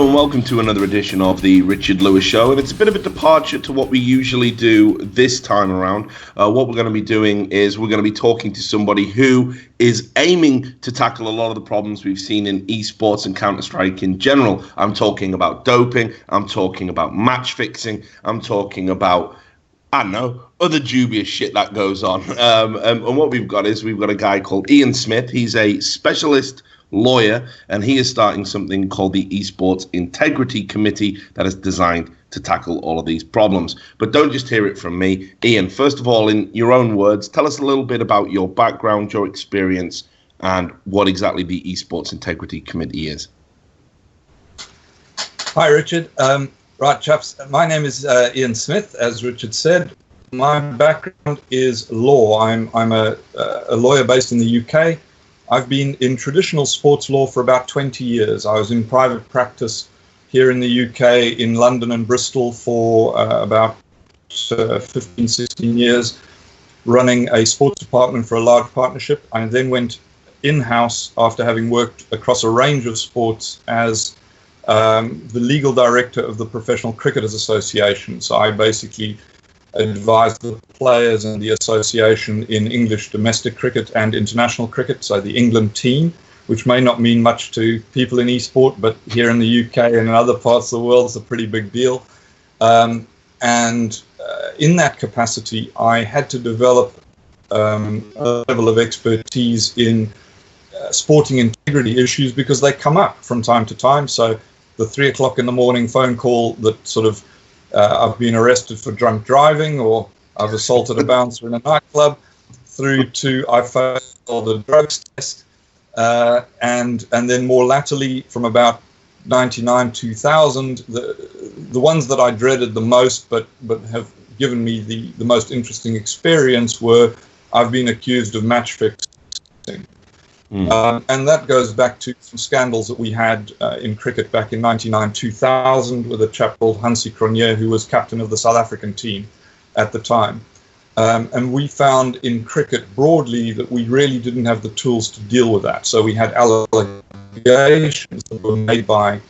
and welcome to another edition of the Richard Lewis Show. And it's a bit of a departure to what we usually do this time around. What we're going to be doing is we're going to be talking to somebody who is aiming to tackle a lot of the problems we've seen in esports and Counter-Strike in general. I'm talking about doping. I'm talking about match fixing. I'm talking about, I don't know, other dubious shit that goes on. And what we've got a guy called Ian Smith. He's a specialist lawyer, and he is starting something called the Esports Integrity Committee that is designed to tackle all of these problems. But don't just hear it from me. Ian, first of all, in your own words, tell us a little bit about your background, your experience, and what exactly the Esports Integrity Committee is. Hi, Richard. Right, chaps, my name is Ian Smith, as Richard said. My background is law. I'm a lawyer based in the UK. I've been in traditional sports law for about 20 years. I was in private practice here in the UK, in London and Bristol for about 15, 16 years, running a sports department for a large partnership. I then went in-house after having worked across a range of sports as the legal director of the Professional Cricketers Association. So I basically advised the players and the association in English domestic cricket and international cricket, so the England team, which may not mean much to people in esport, but here in the UK and in other parts of the world, it's a pretty big deal. And in that capacity, I had to develop a level of expertise in sporting integrity issues because they come up from time to time. So the 3 o'clock in the morning phone call that sort of I've been arrested for drunk driving, or I've assaulted a bouncer in a nightclub, through to I failed a drugs test, and then more latterly, from about 99, 2000, the ones that I dreaded the most, but have given me the most interesting experience, were I've been accused of match fixing. And that goes back to some scandals that we had in cricket back in 99, 2000 with a chap called Hansi Cronje, who was captain of the South African team at the time. And we found in cricket broadly that we really didn't have the tools to deal with that. So we had allegations that were made by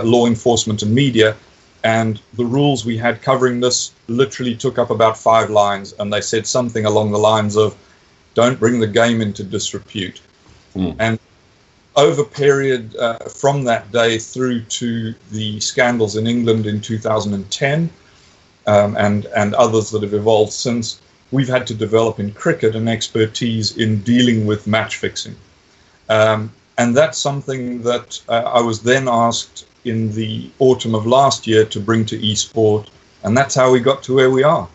law enforcement and media, and the rules we had covering this literally took up about 5 lines, and they said something along the lines of, don't bring the game into disrepute. And over period from that day through to the scandals in England in 2010 and others that have evolved since, we've had to develop in cricket an expertise in dealing with match fixing. And that's something that I was then asked in the autumn of last year to bring to Esport, and that's how we got to where we are.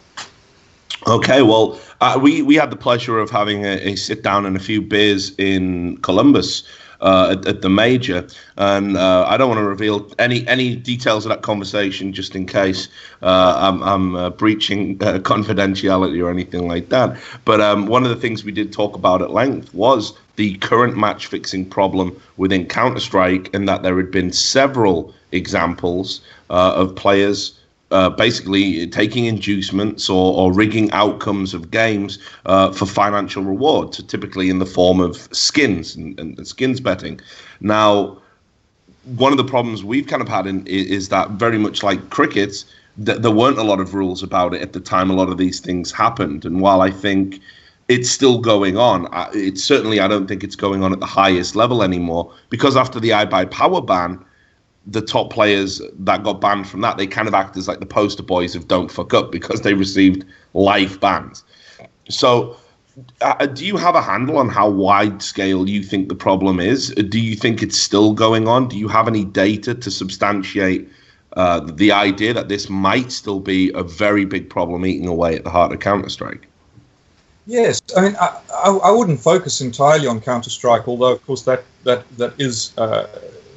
Okay, well, we had the pleasure of having a sit down and a few beers in Columbus at the major, and I don't want to reveal any details of that conversation just in case I'm breaching confidentiality or anything like that. But one of the things we did talk about at length was the current match fixing problem within Counter-Strike, and that there had been several examples of players basically taking inducements or rigging outcomes of games for financial rewards, typically in the form of skins and skins betting. Now, one of the problems we've kind of had is that very much like cricket, there weren't a lot of rules about it at the time a lot of these things happened. And while I think it's still going on, I don't think it's going on at the highest level anymore, because after the iBuyPower ban, the top players that got banned from that, they kind of act as like the poster boys of don't fuck up because they received life bans. So do you have a handle on how wide scale you think the problem is? Do you think it's still going on? Do you have any data to substantiate the idea that this might still be a very big problem eating away at the heart of Counter-Strike? Yes, I mean, I wouldn't focus entirely on Counter-Strike, although of course that is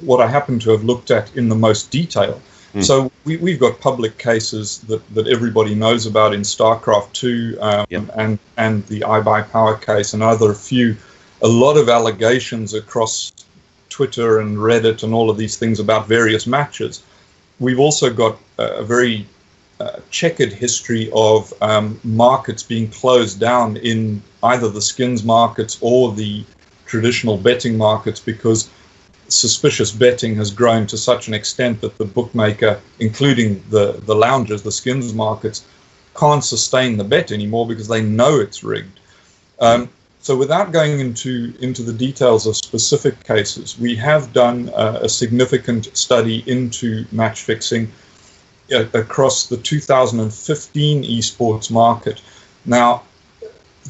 what I happen to have looked at in the most detail. So we've got public cases that everybody knows about in StarCraft 2 and the iBuyPower case and a lot of allegations across Twitter and Reddit and all of these things about various matches. We've also got a very checkered history of markets being closed down in either the skins markets or the traditional betting markets because suspicious betting has grown to such an extent that the bookmaker, including the lounges, the skins markets, can't sustain the bet anymore because they know it's rigged. So without going into the details of specific cases, we have done a significant study into match fixing across the 2015 esports market. Now,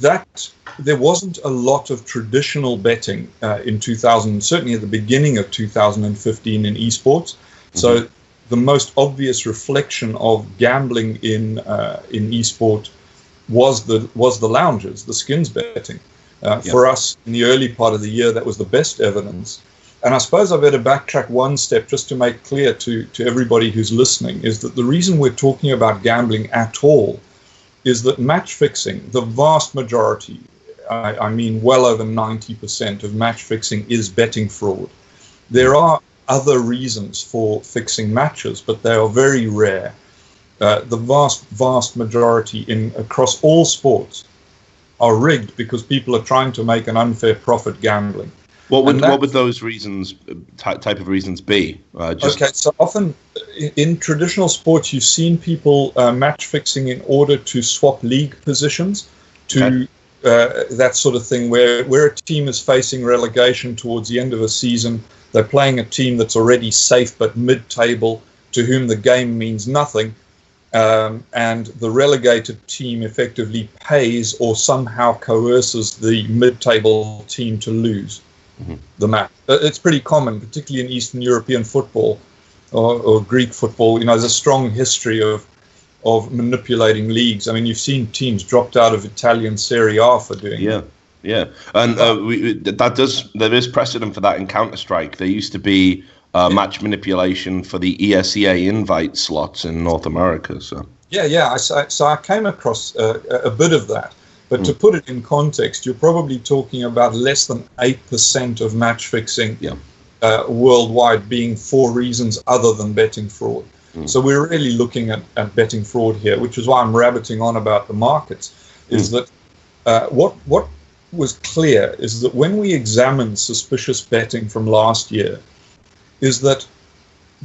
that there wasn't a lot of traditional betting in 2000, certainly at the beginning of 2015 in esports. So the most obvious reflection of gambling in esport was the lounges, the skins betting. For us, in the early part of the year, that was the best evidence. And I suppose I better backtrack one step just to make clear to everybody who's listening is that the reason we're talking about gambling at all is that match fixing, the vast majority, I mean well over 90% of match fixing is betting fraud. There are other reasons for fixing matches, but they are very rare. The vast majority across all sports are rigged because people are trying to make an unfair profit gambling. What would those reasons, type of reasons be? Okay, so often in traditional sports, you've seen people match fixing in order to swap league positions to that sort of thing, where a team is facing relegation towards the end of a season. They're playing a team that's already safe but mid-table, to whom the game means nothing, and the relegated team effectively pays or somehow coerces the mid-table team to lose the match. It's pretty common, particularly in Eastern European football or Greek football. There's a strong history of manipulating leagues. I mean, you've seen teams dropped out of Italian Serie A for doing that. Yeah, and there is precedent for that in Counter-Strike. There used to be match manipulation for the ESEA invite slots in North America. So I came across a bit of that. But to put it in context, you're probably talking about less than 8% of match fixing worldwide being for reasons other than betting fraud. So we're really looking at betting fraud here, which is why I'm rabbiting on about the markets, is that what was clear is that when we examined suspicious betting from last year, is that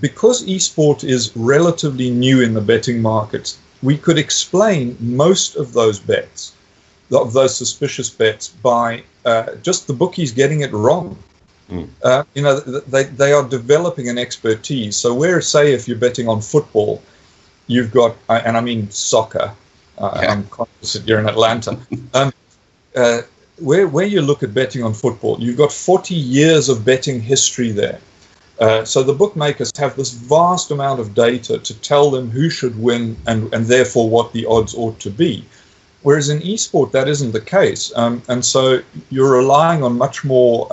because esport is relatively new in the betting markets, we could explain most of those bets, of those suspicious bets, by just the bookies getting it wrong. They are developing an expertise. So where, say, if you're betting on football, you've got, and I mean soccer, I'm conscious that you're in Atlanta, where you look at betting on football, you've got 40 years of betting history there. So the bookmakers have this vast amount of data to tell them who should win and therefore what the odds ought to be. Whereas in esport, that isn't the case. And so you're relying on much more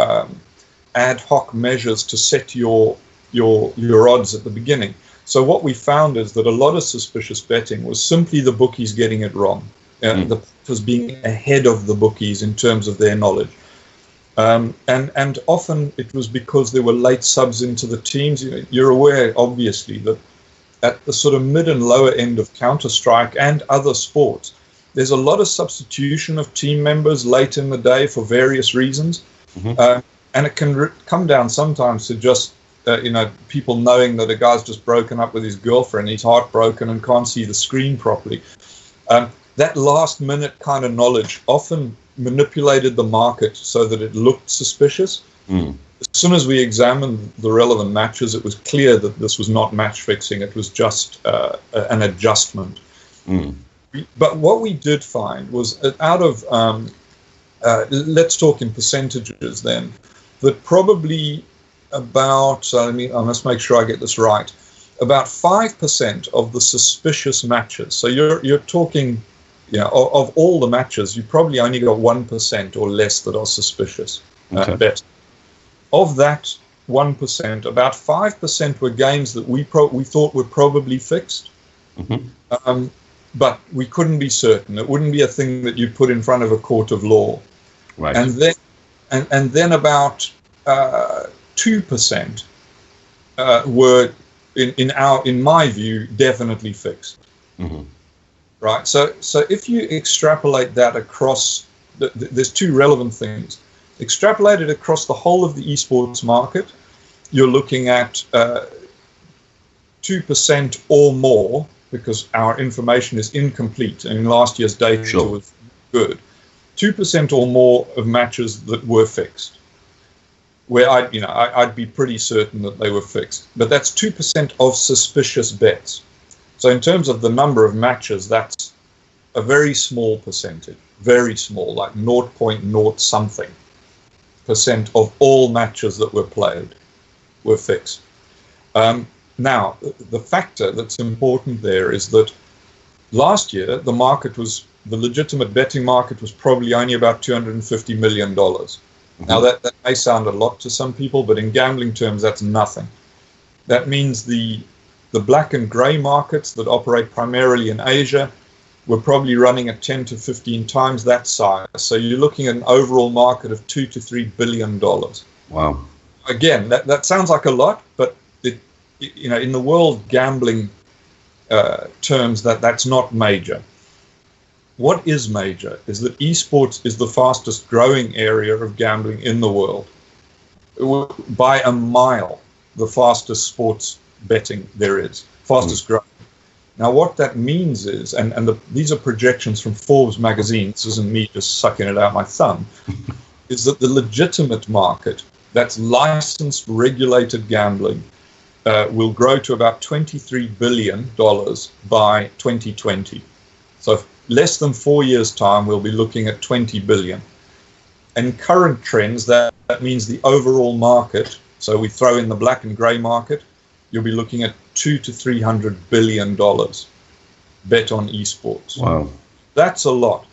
ad hoc measures to set your odds at the beginning. So what we found is that a lot of suspicious betting was simply the bookies getting it wrong. The was being ahead of the bookies in terms of their knowledge. And often it was because there were late subs into the teams. You're aware, obviously, that at the sort of mid and lower end of Counter-Strike and other sports, there's a lot of substitution of team members late in the day for various reasons. And it can come down sometimes to just, people knowing that a guy's just broken up with his girlfriend, he's heartbroken and can't see the screen properly. That last minute kind of knowledge often manipulated the market so that it looked suspicious. As soon as we examined the relevant matches, it was clear that this was not match fixing. It was just an adjustment. But what we did find was out of, let's talk in percentages then, that probably about, I must make sure I get this right, about 5% of the suspicious matches. So you're talking, of all the matches, you probably only got 1% or less that are suspicious. Bet. Of that 1%, about 5% were games that we thought were probably fixed. But we couldn't be certain. It wouldn't be a thing that you put in front of a court of law. Right. And then about 2% were, in my view, definitely fixed. Right. So if you extrapolate that across, there's two relevant things. Extrapolate it across the whole of the esports market, you're looking at 2% or more, because our information is incomplete, and last year's data was good. 2% or more of matches that were fixed, where I'd be pretty certain that they were fixed. But that's 2% of suspicious bets. So in terms of the number of matches, that's a very small percentage, very small, like 0.0 something % of all matches that were played were fixed. Now, the factor that's important there is that last year the legitimate betting market was probably only about $250 million. Mm-hmm. Now that may sound a lot to some people, but in gambling terms, that's nothing. That means the black and gray markets that operate primarily in Asia were probably running at 10 to 15 times that size. So you're looking at an overall market of $2 to $3 billion. Wow. Again, that sounds like a lot, but in the world gambling terms, that's not major. What is major is that esports is the fastest growing area of gambling in the world. By a mile, the fastest sports betting there is, fastest growing. Now, what that means is, these are projections from Forbes magazine, this isn't me just sucking it out my thumb, is that the legitimate market, that's licensed, regulated gambling, will grow to about $23 billion by 2020. So less than 4 years' time, we'll be looking at 20 billion. And current trends, that means the overall market, so we throw in the black and gray market, you'll be looking at $200 to $300 billion bet on esports. Wow. That's a lot.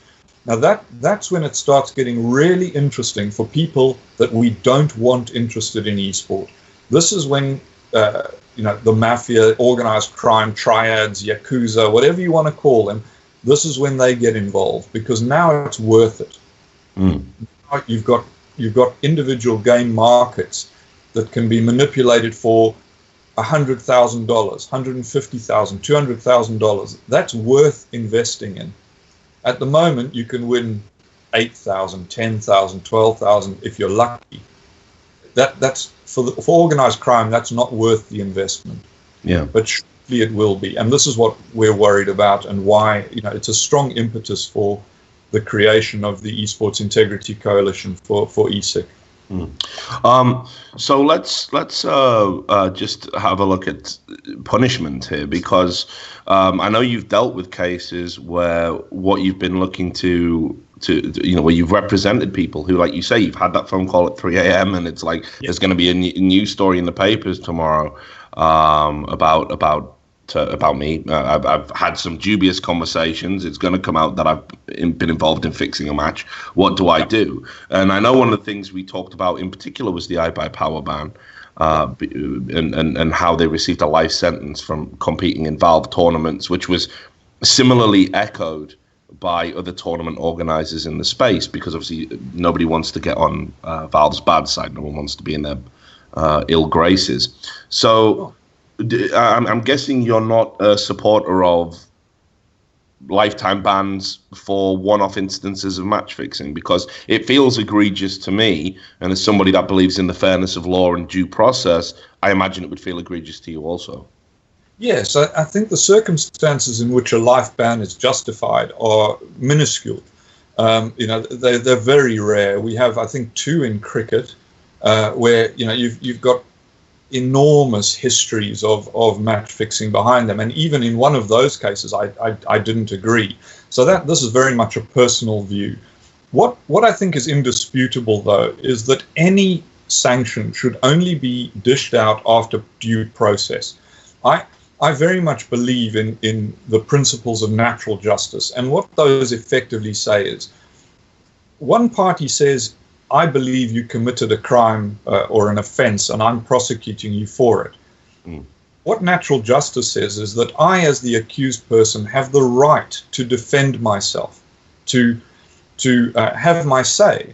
Now that's when it starts getting really interesting for people that we don't want interested in esport. This is when the mafia, organized crime, triads, yakuza, whatever you want to call them, this is when they get involved, because now it's worth it. Now you've got individual game markets that can be manipulated for $100,000, $150,000, $200,000. That's worth investing in. At the moment, you can win $8,000, $10,000, $12,000 if you're lucky. That's for organized crime. That's not worth the investment. Yeah. But surely it will be, and this is what we're worried about, and why it's a strong impetus for the creation of the Esports Integrity Coalition for ESIC. So let's just have a look at punishment here, because I know you've dealt with cases where what you've been looking to where you've represented people who, like you say, you've had that phone call at 3 a.m. and it's like there's going to be a news story in the papers tomorrow about me. I've had some dubious conversations. It's going to come out that I've been involved in fixing a match. What do I do? And I know one of the things we talked about in particular was the iBuyPower ban, and how they received a life sentence from competing in Valve tournaments, which was similarly echoed by other tournament organizers in the space, because obviously nobody wants to get on Valve's bad side. No one wants to be in their ill graces. So I'm guessing you're not a supporter of lifetime bans for one-off instances of match fixing, because it feels egregious to me, and as somebody that believes in the fairness of law and due process, I imagine it would feel egregious to you also. Yes, I think the circumstances in which a life ban is justified are minuscule. They're very rare. We have, I think, 2 in cricket, where you've got enormous histories of match fixing behind them, and even in one of those cases, I didn't agree. So this is very much a personal view. What I think is indisputable, though, is that any sanction should only be dished out after due process. I very much believe in the principles of natural justice, and what those effectively say is, one party says, I believe you committed a crime or an offense, and I'm prosecuting you for it. What natural justice says is that I, as the accused person, have the right to defend myself, to have my say.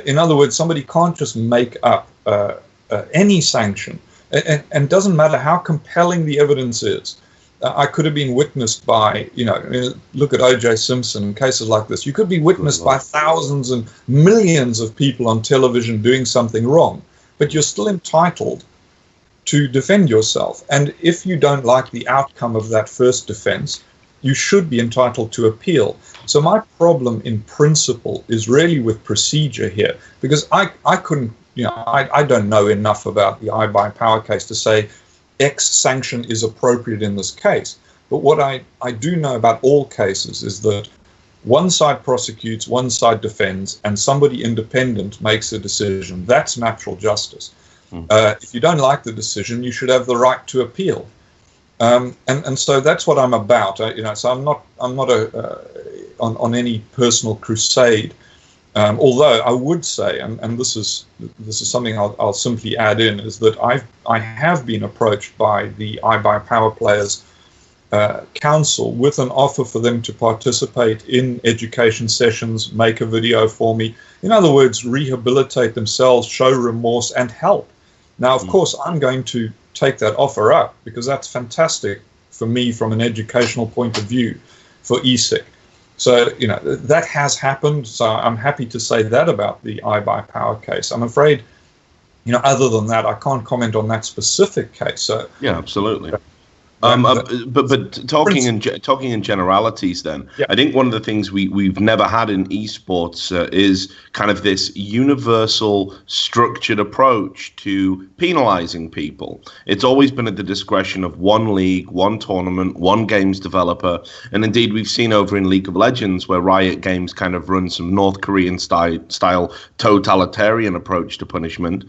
In other words, somebody can't just make up any sanction, and doesn't matter how compelling the evidence is. I could have been witnessed by, look at O.J. Simpson and cases like this. You could be witnessed by thousands and millions of people on television doing something wrong, but you're still entitled to defend yourself. And if you don't like the outcome of that first defense, you should be entitled to appeal. So my problem in principle is really with procedure here, because I couldn't, I don't know enough about the iBuyPower case to say X sanction is appropriate in this case. But what I do know about all cases is that one side prosecutes, one side defends, and somebody independent makes a decision. That's natural justice. If you don't like the decision, you should have the right to appeal. And so that's what I'm about. So I'm not on any personal crusade. Although I would say, and this is something I'll simply add in, is that I have been approached by the iBuyPower players council with an offer for them to participate in education sessions, make a video for me. In other words, rehabilitate themselves, show remorse, and help. Now, of course, I'm going to take that offer up because that's fantastic for me from an educational point of view for ESIC. So, that has happened. So I'm happy to say that about the iBuyPower case. I'm afraid, other than that, I can't comment on that specific case. So yeah, absolutely. But talking in generalities, then, yeah. I think one of the things we've never had in esports is kind of this universal structured approach to penalizing people. It's always been at the discretion of one league, one tournament, one games developer, and indeed we've seen over in League of Legends where Riot Games kind of run some North Korean style totalitarian approach to punishment.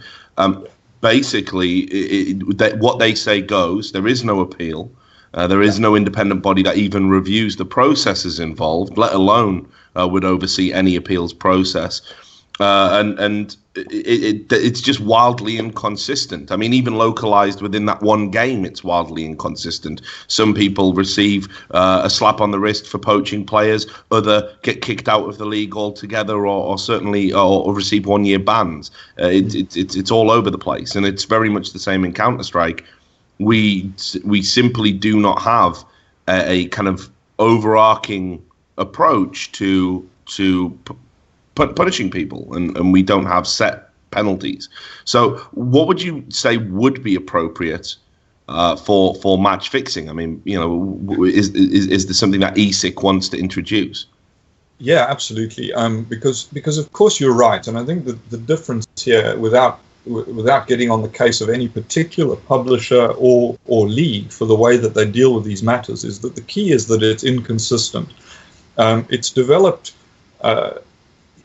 Basically, what they say goes. There is no appeal. There is no independent body that even reviews the processes involved, let alone would oversee any appeals process. And it's just wildly inconsistent. I mean, even localized within that one game, it's wildly inconsistent. Some people receive a slap on the wrist for poaching players, other get kicked out of the league altogether, or certainly or receive 1-year bans. It's all over the place, and it's very much the same in Counter-Strike. We simply do not have a kind of overarching approach to punishing people, and we don't have set penalties. So what would you say would be appropriate for match fixing? I mean, is there something that ESIC wants to introduce? Yeah, absolutely. Because of course you're right, and I think that the difference here, without getting on the case of any particular publisher or league for the way that they deal with these matters, is that the key is that it's inconsistent. It's developed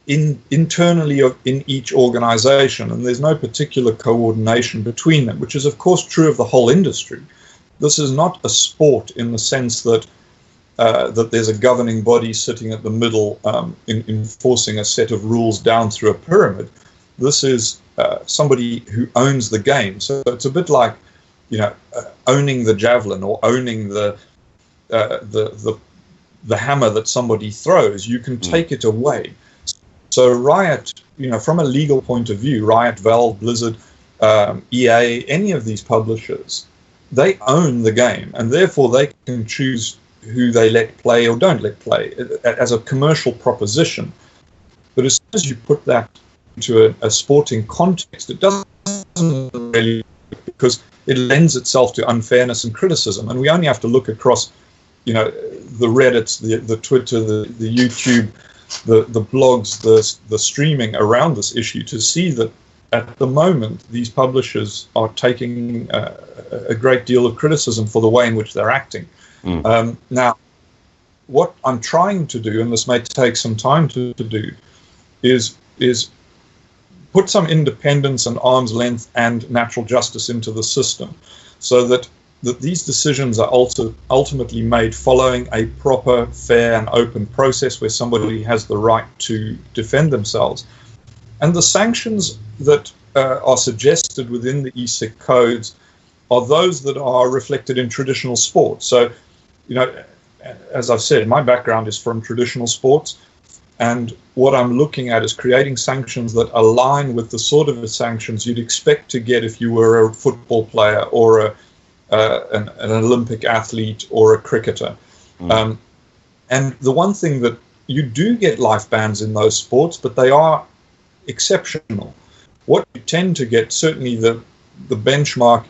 internally in each organization, and there's no particular coordination between them, which is of course true of the whole industry. This is not a sport in the sense that that there's a governing body sitting at the middle enforcing a set of rules down through a pyramid. This is somebody who owns the game. So it's a bit like, owning the javelin or owning the hammer that somebody throws. You can take it away. So Riot, from a legal point of view, Riot, Valve, Blizzard, EA, any of these publishers, they own the game, and therefore they can choose who they let play or don't let play as a commercial proposition. But as soon as you put that into a sporting context, it doesn't really, because it lends itself to unfairness and criticism. And we only have to look across, the Reddits, the Twitter, the YouTube, the blogs, the streaming around this issue to see that at the moment these publishers are taking a great deal of criticism for the way in which they're acting. Now, what I'm trying to do, and this may take some time to do, is put some independence and arm's length and natural justice into the system, so that these decisions are also ultimately made following a proper, fair and open process where somebody has the right to defend themselves. And the sanctions that are suggested within the ESIC codes are those that are reflected in traditional sports. So, as I've said, my background is from traditional sports, and what I'm looking at is creating sanctions that align with the sort of sanctions you'd expect to get if you were a football player or an Olympic athlete or a cricketer. And the one thing that you do get life bans in those sports, but they are exceptional. What you tend to get, certainly the the benchmark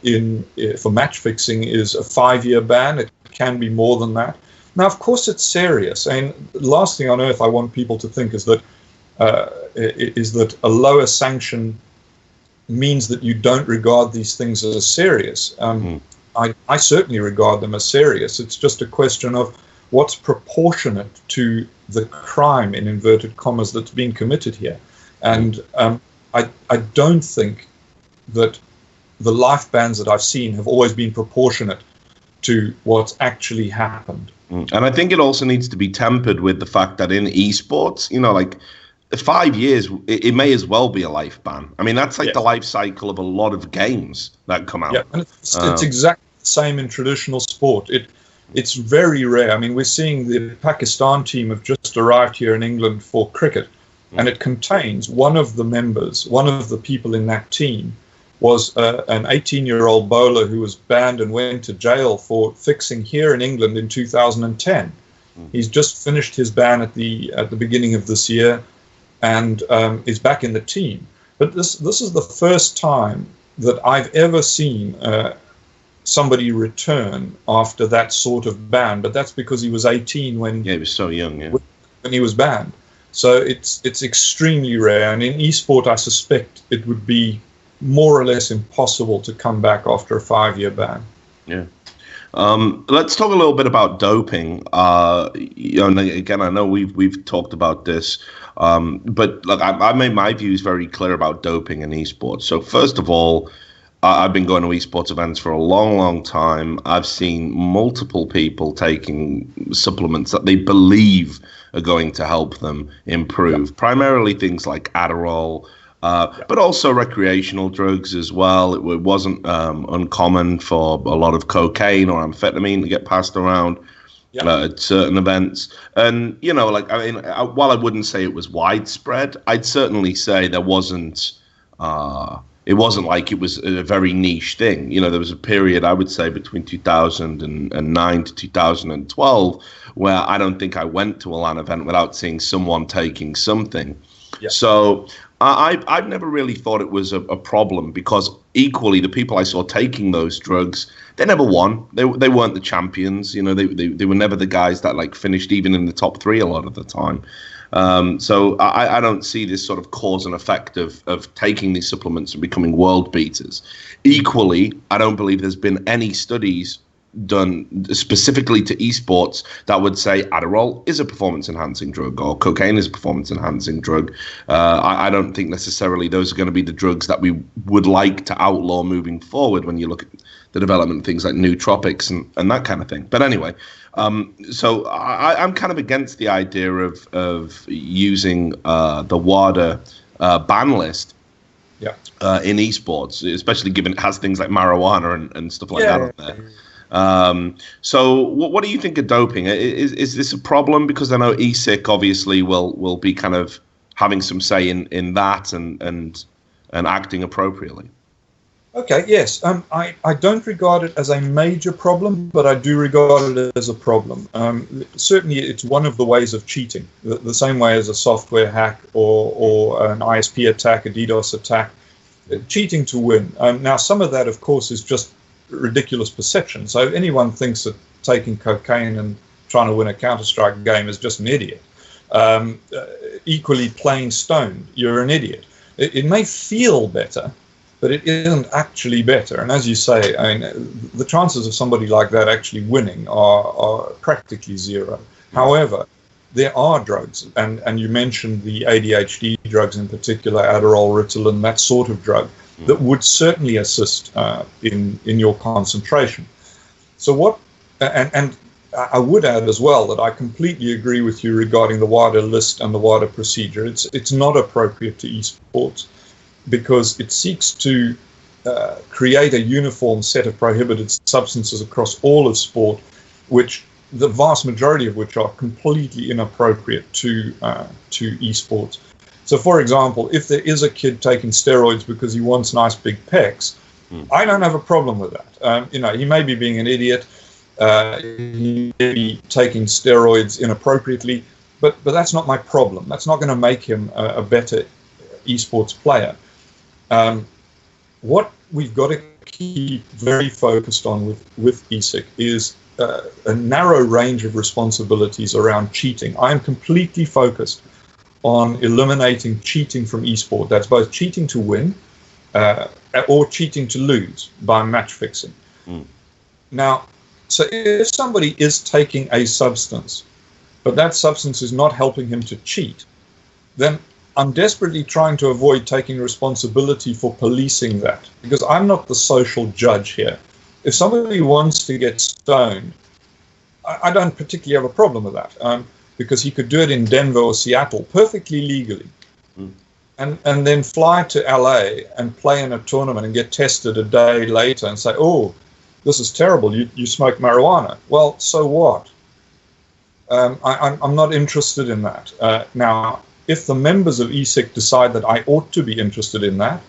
for match fixing is a 5-year ban. It can be more than that. Now, of course, it's serious. And the last thing on earth I want people to think is that a lower sanction means that you don't regard these things as serious. I certainly regard them as serious. It's just a question of what's proportionate to the crime, in inverted commas, that's being committed here. And I don't think that the life bans that I've seen have always been proportionate to what's actually happened. And I think it also needs to be tempered with the fact that in esports, you know, like 5 years, it may as well be a life ban. I mean, that's like the life cycle of a lot of games that come out. Yeah, and it's exactly the same in traditional sport. It's very rare. I mean, we're seeing the Pakistan team have just arrived here in England for cricket, and it contains one of the people in that team was an 18-year-old bowler who was banned and went to jail for fixing here in England in 2010. He's just finished his ban at the beginning of this year, and is back in the team. But this is the first time that I've ever seen somebody return after that sort of ban. But that's because he was 18 when he was so young, when he was banned. So it's extremely rare, and in esport, I suspect it would be more or less impossible to come back after a 5-year ban. Yeah. Let's talk a little bit about doping. You know, and again, I know we've talked about this, but look, I made my views very clear about doping in esports. So first of all, I've been going to esports events for a long, long time. I've seen multiple people taking supplements that they believe are going to help them improve, primarily things like Adderall, but also recreational drugs as well. It wasn't uncommon for a lot of cocaine or amphetamine to get passed around at certain events. And, you know, like, I mean, while I wouldn't say it was widespread, I'd certainly say there wasn't, it wasn't like it was a very niche thing. You know, there was a period, I would say, between 2009 to 2012, where I don't think I went to a LAN event without seeing someone taking something. Yeah. So I've never really thought it was a problem, because equally the people I saw taking those drugs, they never won. They weren't the champions. You know, they were never the guys that like finished even in the top 3 a lot of the time. So I don't see this sort of cause and effect of taking these supplements and becoming world beaters. Equally, I don't believe there's been any studies done specifically to esports that would say Adderall is a performance-enhancing drug or cocaine is a performance-enhancing drug. I don't think necessarily those are going to be the drugs that we would like to outlaw moving forward when you look at the development of things like nootropics and that kind of thing. But anyway, so I'm kind of against the idea of using the WADA ban list in esports, especially given it has things like marijuana and stuff like that on there. So what do you think of doping? Is this a problem? Because I know ESIC obviously will be kind of having some say in that and acting appropriately. Okay, yes. I don't regard it as a major problem, but I do regard it as a problem. Certainly, it's one of the ways of cheating, the same way as a software hack or an ISP attack, a DDoS attack, cheating to win. Now, some of that, of course, is just ridiculous perception. So if anyone thinks that taking cocaine and trying to win a Counter-Strike game is just an idiot. Equally, playing stoned, you're an idiot. It may feel better, but it isn't actually better. And as you say, I mean, the chances of somebody like that actually winning are practically zero. However, there are drugs, and you mentioned the ADHD drugs in particular, Adderall, Ritalin, that sort of drug, that would certainly assist in your concentration. So what, and I would add as well that I completely agree with you regarding the WADA list and the WADA procedure. It's not appropriate to esports because it seeks to create a uniform set of prohibited substances across all of sport, which the vast majority of which are completely inappropriate to esports. So, for example, if there is a kid taking steroids because he wants nice big pecs, I don't have a problem with that. You know, he may be being an idiot, he may be taking steroids inappropriately, but that's not my problem. That's not going to make him a better esports player. what we've got to keep very focused on with ESIC is a narrow range of responsibilities around cheating. I am completely focused on eliminating cheating from esport. That's both cheating to win or cheating to lose by match fixing. Now, so if somebody is taking a substance, but that substance is not helping him to cheat, then I'm desperately trying to avoid taking responsibility for policing that, because I'm not the social judge here. If somebody wants to get stoned, I don't particularly have a problem with that, because he could do it in Denver or Seattle perfectly legally, and then fly to LA and play in a tournament and get tested a day later and say, oh, this is terrible, you smoke marijuana. Well, so what? I'm not interested in that. Now, if the members of ESIC decide that I ought to be interested in that,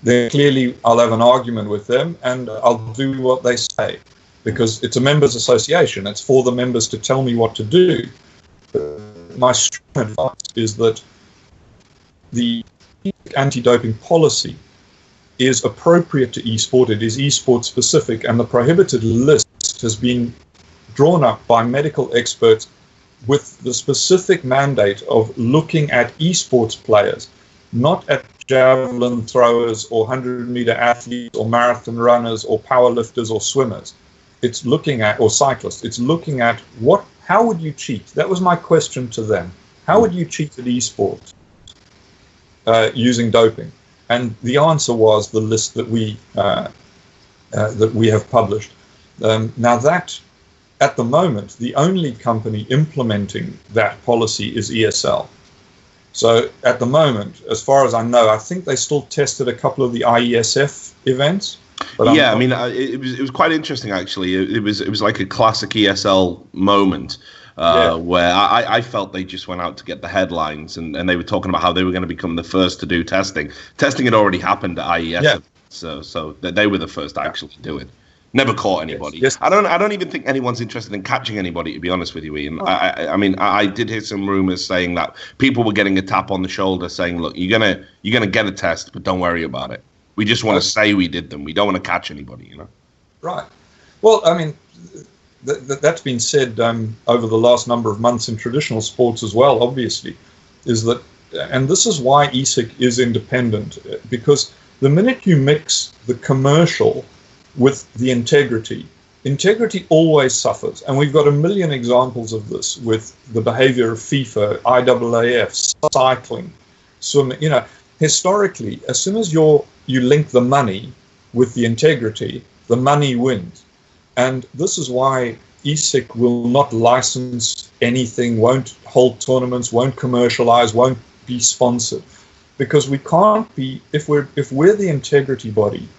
then clearly I'll have an argument with them and I'll do what they say, because it's a members association. It's for the members to tell me what to do. My strong advice is that the anti-doping policy is appropriate to esport. It is esport specific, and the prohibited list has been drawn up by medical experts with the specific mandate of looking at esports players, not at javelin throwers or 100-meter athletes or marathon runners or powerlifters or swimmers. It's looking at, or cyclists, it's looking at how would you cheat? That was my question to them. How would you cheat at esports using doping? And the answer was the list that we have published. Now that, at the moment, the only company implementing that policy is ESL. So at the moment, as far as I know, I think they still tested a couple of the IESF events. But yeah, I mean, it was quite interesting actually. It was like a classic ESL moment where I felt they just went out to get the headlines, and they were talking about how they were going to become the first to do testing. Testing had already happened at IESF, so they were the first to actually do it. Never caught anybody. Yes. I don't even think anyone's interested in catching anybody, to be honest with you, Ian. I mean, I did hear some rumors saying that people were getting a tap on the shoulder saying, look, you're gonna get a test, but don't worry about it. We just want to say we did them. We don't want to catch anybody, you know? Right. Well, I mean, that's been said over the last number of months in traditional sports as well, obviously, is that, and this is why ESIC is independent, because the minute you mix the commercial with the integrity always suffers. And we've got a million examples of this with the behavior of FIFA, IAAF, cycling, swimming. You know, historically, as soon as you link the money with the integrity, the money wins. And this is why ESIC will not license anything, won't hold tournaments, won't commercialize, won't be sponsored. Because we can't be, if we're the integrity body,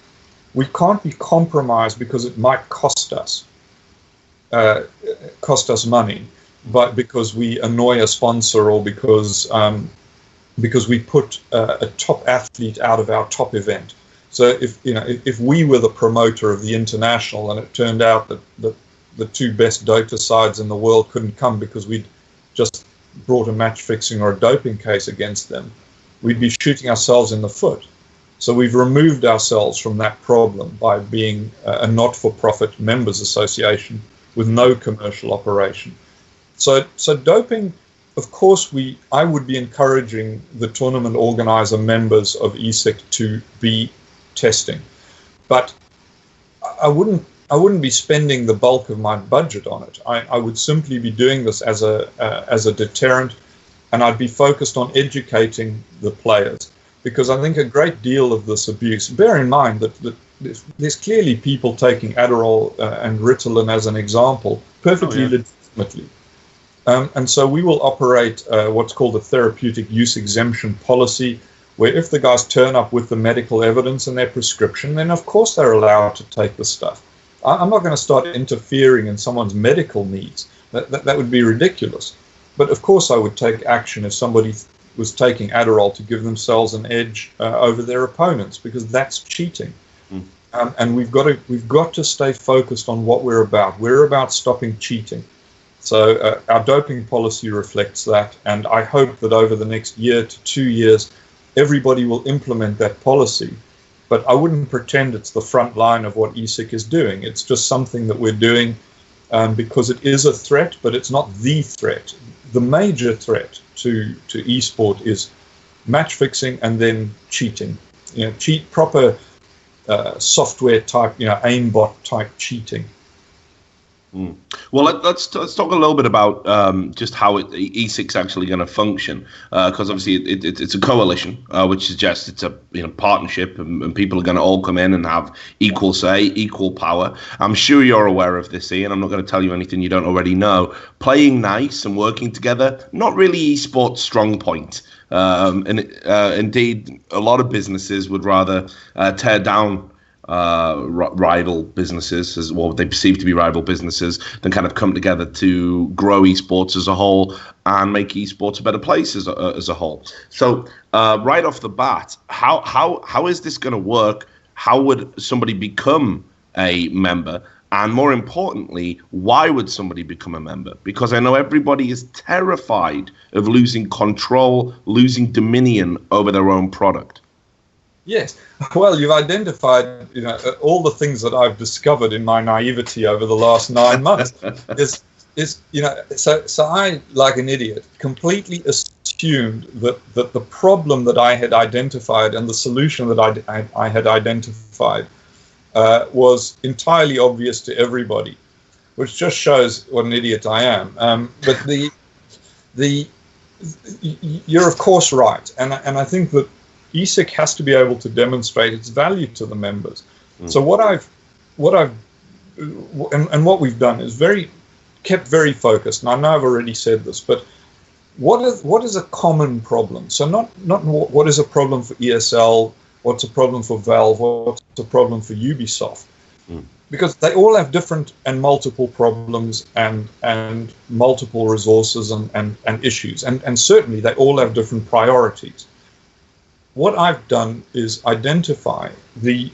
we can't be compromised because it might cost us money, but because we annoy a sponsor or because we put a top athlete out of our top event. So if we were the promoter of the international and it turned out that the two best doper sides in the world couldn't come because we'd just brought a match fixing or a doping case against them, we'd be shooting ourselves in the foot. So we've removed ourselves from that problem by being a not-for-profit members association with no commercial operation. So doping, of course, I would be encouraging the tournament organizer members of ESIC to be testing, but I wouldn't be spending the bulk of my budget on it. I would simply be doing this as a deterrent, and I'd be focused on educating the players. Because I think a great deal of this abuse, bear in mind that there's clearly people taking Adderall and Ritalin as an example, perfectly legitimately. And so we will operate what's called a therapeutic use exemption policy, where if the guys turn up with the medical evidence and their prescription, then of course they're allowed to take the stuff. I'm not going to start interfering in someone's medical needs. That would be ridiculous. But of course I would take action if somebody was taking Adderall to give themselves an edge over their opponents, because that's cheating. And we've got to stay focused on what we're about. We're about stopping cheating. So our doping policy reflects that, and I hope that over the next year to 2 years, everybody will implement that policy. but I wouldn't pretend it's the front line of what ESIC is doing. It's just something that we're doing because it is a threat, but it's not the threat. The major threat to esport is match fixing and then cheating. Proper software type, aimbot type cheating. Well, let's talk a little bit about just how ESIC's actually going to function, because obviously it's a coalition, which suggests it's a partnership, and people are going to all come in and have equal say, equal power. I'm sure you're aware of this, Ian. I'm not going to tell you anything you don't already know. Playing nice and working together, not really esports' strong point. Indeed, a lot of businesses would rather tear down rival businesses, as what they perceive to be rival businesses, than kind of come together to grow esports as a whole and make esports a better place as a whole. So right off the bat, how is this going to work? How would somebody become a member? And more importantly, why would somebody become a member? Because I know everybody is terrified of losing control, losing dominion over their own product. Yes. Well, you've identified, all the things that I've discovered in my naivety over the last 9 months. So I, like an idiot, completely assumed that the problem that I had identified and the solution that I had identified was entirely obvious to everybody, which just shows what an idiot I am. But you're of course right, and I think that ESIC has to be able to demonstrate its value to the members. So what we've done is kept very focused. And I know I've already said this, but what is a common problem? So not what is a problem for ESL, what's a problem for Valve, what's a problem for Ubisoft, because they all have different and multiple problems and multiple resources and issues, and certainly they all have different priorities. What I've done is identify the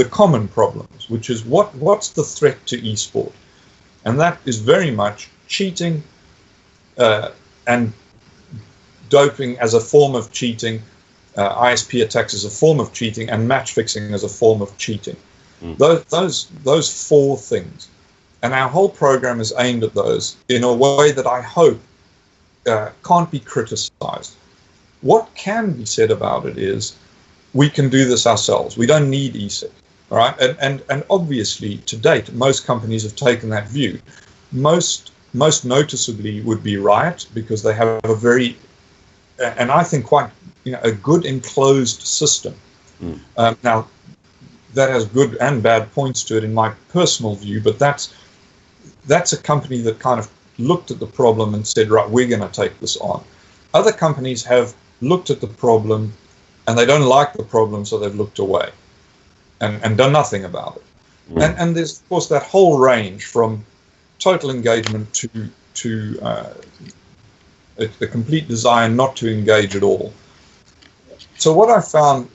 common problems, which is what's the threat to esport, and that is very much cheating and doping as a form of cheating, ISP attacks as a form of cheating, and match fixing as a form of cheating. Those four things, and our whole program is aimed at those in a way that I hope can't be criticized. What can be said about it is we can do this ourselves. We don't need ESIC, all right? And obviously, to date, most companies have taken that view. Most noticeably would be Riot, because they have a very, and I think quite, a good enclosed system. Now, that has good and bad points to it in my personal view, but that's a company that kind of looked at the problem and said, right, we're going to take this on. Other companies have looked at the problem and they don't like the problem, so they've looked away and done nothing about it. And there's, of course, that whole range from total engagement to the complete desire not to engage at all. So what I found,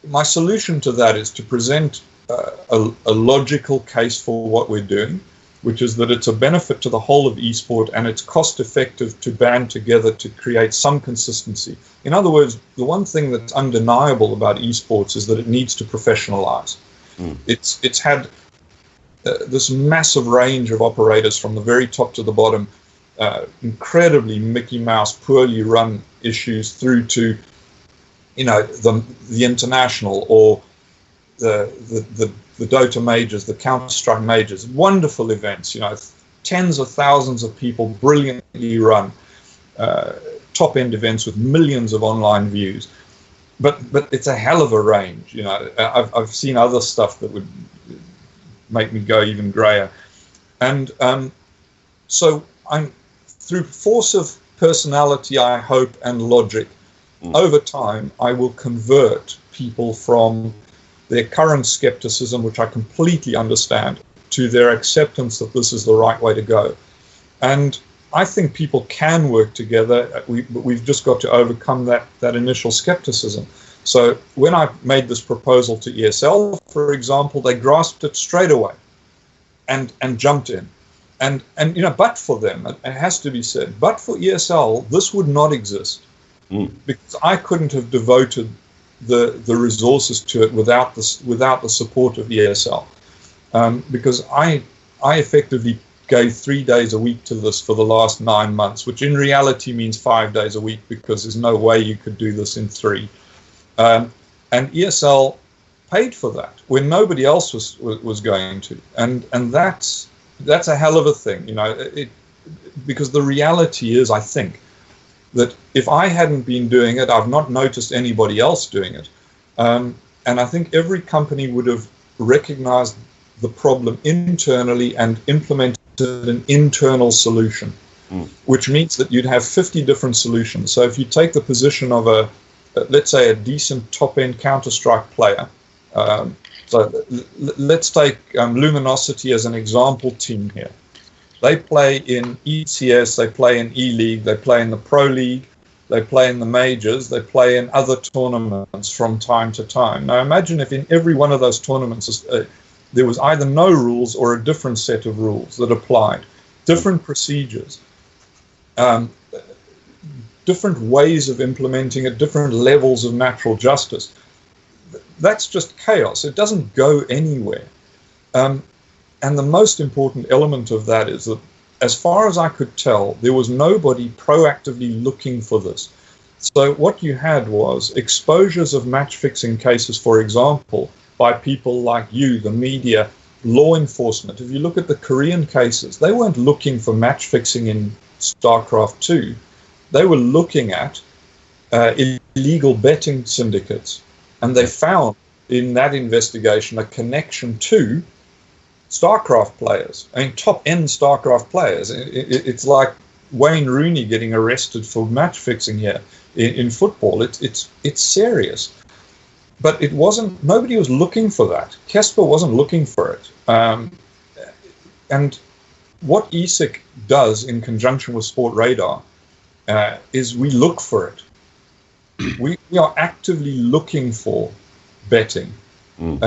my solution to that is to present a logical case for what we're doing, which is that it's a benefit to the whole of esport and it's cost effective to band together to create some consistency. In other words, the one thing that's undeniable about esports is that it needs to professionalize. It's had this massive range of operators from the very top to the bottom, incredibly Mickey Mouse, poorly run issues through to, the international or the Dota majors, the Counter-Strike majors, wonderful events, tens of thousands of people, brilliantly run, top-end events with millions of online views. But it's a hell of a range. I've seen other stuff that would make me go even grayer. And so I'm, through force of personality, I hope, and logic, over time, I will convert people from their current skepticism, which I completely understand, to their acceptance that this is the right way to go. And I think people can work together, but we've just got to overcome that initial skepticism. So when I made this proposal to ESL, for example, they grasped it straight away and jumped in. And but for them, it has to be said, but for ESL, this would not exist. Because I couldn't have devoted the resources to it without the support of ESL, because I effectively gave 3 days a week to this for the last 9 months, which in reality means 5 days a week, because there's no way you could do this in 3. And ESL paid for that when nobody else was going to, and that's a hell of a thing, because the reality is, I think, that if I hadn't been doing it, I've not noticed anybody else doing it, and I think every company would have recognized the problem internally and implemented an internal solution, which means that you'd have 50 different solutions. So if you take the position of let's say a decent top-end Counter-Strike player, so let's take Luminosity as an example team here. They play in ECS, they play in E-League, they play in the Pro League, they play in the majors, they play in other tournaments from time to time. Now imagine if in every one of those tournaments there was either no rules or a different set of rules that applied, different procedures, different ways of implementing it, different levels of natural justice. That's just chaos. It doesn't go anywhere. And the most important element of that is that, as far as I could tell, there was nobody proactively looking for this. So what you had was exposures of match-fixing cases, for example, by people like you, the media, law enforcement. If you look at the Korean cases, they weren't looking for match-fixing in StarCraft 2. They were looking at illegal betting syndicates. And they found in that investigation a connection to StarCraft players, top-end StarCraft players. It's like Wayne Rooney getting arrested for match fixing here in football. It's serious, but it wasn't. Nobody was looking for that. Kesper wasn't looking for it. And what ESIC does in conjunction with Sport Radar is we look for it. We are actively looking for betting,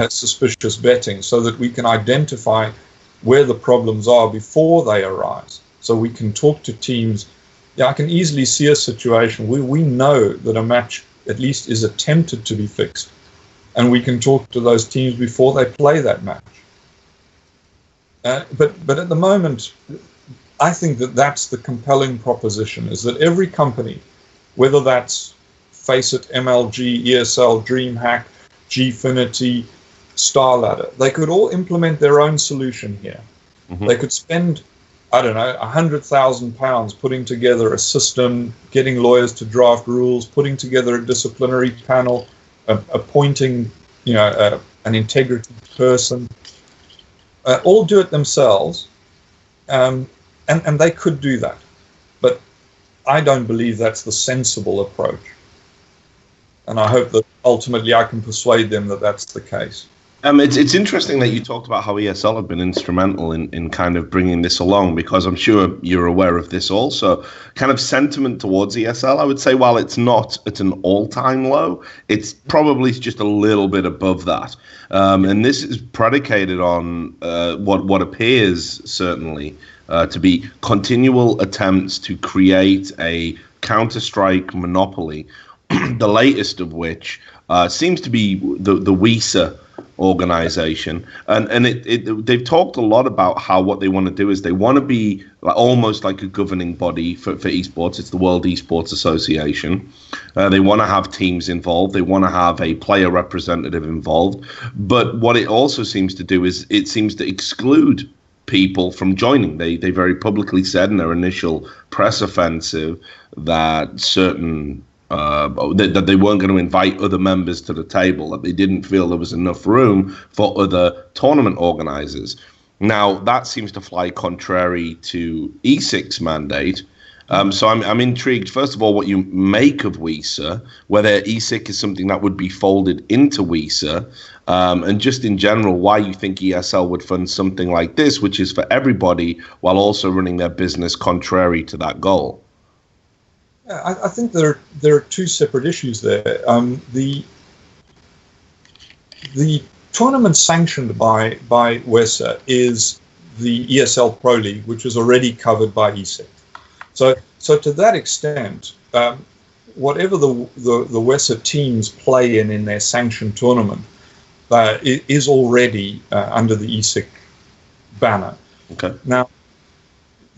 suspicious betting, so that we can identify where the problems are before they arise. So we can talk to teams. I can easily see a situation where we know that a match at least is attempted to be fixed, and we can talk to those teams before they play that match. But at the moment, I think that's the compelling proposition, is that every company, whether that's Faceit, MLG, ESL, DreamHack, Gfinity, StarLadder, they could all implement their own solution here. Mm-hmm. They could spend, I don't know, £100,000 putting together a system, getting lawyers to draft rules, putting together a disciplinary panel, appointing, an integrity person, all do it themselves, and they could do that. But I don't believe that's the sensible approach. And I hope that ultimately I can persuade them that that's the case. It's interesting that you talked about how ESL have been instrumental in kind of bringing this along, because I'm sure you're aware of this also. Kind of sentiment towards ESL, I would say, while it's not at an all-time low, it's probably just a little bit above that. And this is predicated on what appears certainly to be continual attempts to create a Counter-Strike monopoly, the latest of which seems to be the WISA organization, and they've talked a lot about how what they want to do is they want to be almost like a governing body for esports. It's the World Esports Association. They want to have teams involved. They want to have a player representative involved. But what it also seems to do is it seems to exclude people from joining. They very publicly said in their initial press offensive that certain that they weren't going to invite other members to the table, that they didn't feel there was enough room for other tournament organizers. Now, that seems to fly contrary to ESIC's mandate. So I'm intrigued, first of all, what you make of WISA, whether ESIC is something that would be folded into WISA, and just in general, why you think ESL would fund something like this, which is for everybody, while also running their business contrary to that goal. I think there are two separate issues there. The tournament sanctioned by WESA is the ESL Pro League, which is already covered by ESIC. So to that extent, whatever the WESA teams play in their sanctioned tournament is already under the ESIC banner. Okay. Now,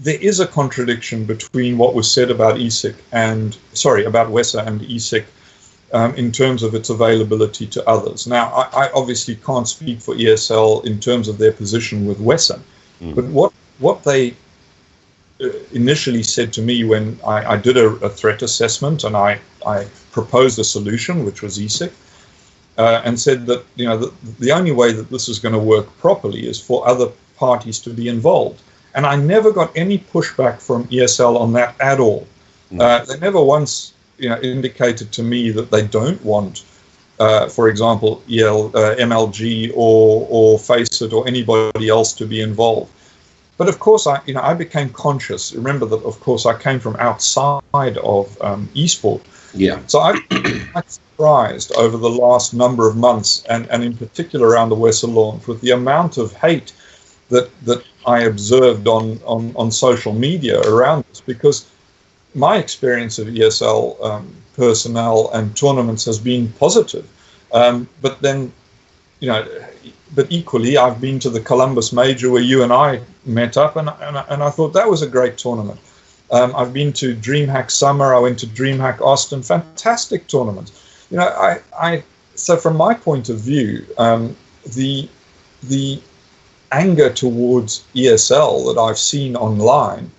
there is a contradiction between what was said about about WESA and ESIC in terms of its availability to others. Now, I obviously can't speak for ESL in terms of their position with WESA, but what they initially said to me when I did a threat assessment and I proposed a solution, which was ESIC, and said that the only way that this is going to work properly is for other parties to be involved. And I never got any pushback from ESL on that at all. They never once indicated to me that they don't want, for example, MLG or Faceit or anybody else to be involved. But of course, I became conscious. Remember that, of course, I came from outside of Esport. Yeah. So I've been quite surprised over the last number of months, and in particular around the WESA launch, with the amount of hate that I observed on social media around this, because my experience of ESL personnel and tournaments has been positive. But then, but equally, I've been to the Columbus Major where you and I met up, and I thought that was a great tournament. I've been to DreamHack Summer. I went to DreamHack Austin. Fantastic tournaments. So from my point of view, the anger towards ESL that I've seen online,